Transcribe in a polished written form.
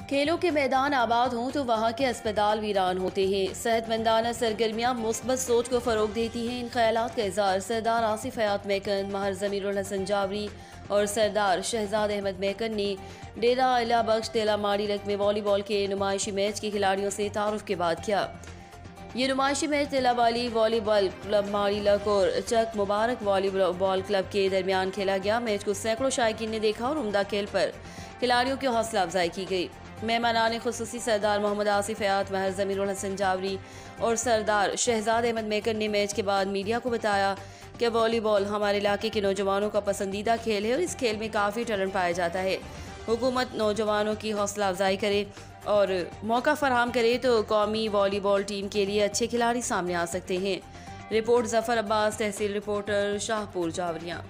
खेलों के मैदान आबाद हों तो वहाँ के अस्पताल वीरान होते हैं। सेहतमंदाना सरगर्मियाँ मुस्बत सोच को फ़रोग देती हैं। इन ख्यालात का इज़हार सरदार आसिफ हयात मैकन, माहिर ज़मीरुल हसन जावरी और सरदार शहजाद अहमद मैकन ने डेरा अला बख्श तेला माड़ीलक में वॉलीबॉल के नुमाइशी मैच के खिलाड़ियों से तारुफ के बाद किया। ये नुमाइशी मैच तेलाबाली वॉलीबॉल क्लब माड़ीलक और चक मुबारक वॉलीबॉल क्लब के दरमियान खेला गया। मैच को सैकड़ों शायकीन ने देखा और उम्दा खेल पर खिलाड़ियों की हौसला अफजाई की गई। मेहमानान खुसूसी सरदार मोहम्मद आसिफ हयात, माहिर ज़मीरुल हसन जावरी और सरदार शहजाद अहमद मैकन ने मैच के बाद मीडिया को बताया कि वॉलीबॉल हमारे इलाके के नौजवानों का पसंदीदा खेल है और इस खेल में काफ़ी टैलेंट पाया जाता है। हुकूमत नौजवानों की हौसला अफजाई करे और मौका फराहम करे तो कौमी वॉलीबॉल टीम के लिए अच्छे खिलाड़ी सामने आ सकते हैं। रिपोर्ट ज़फ़र अब्बास, तहसील रिपोर्टर, शाहपुर जावरियाँ।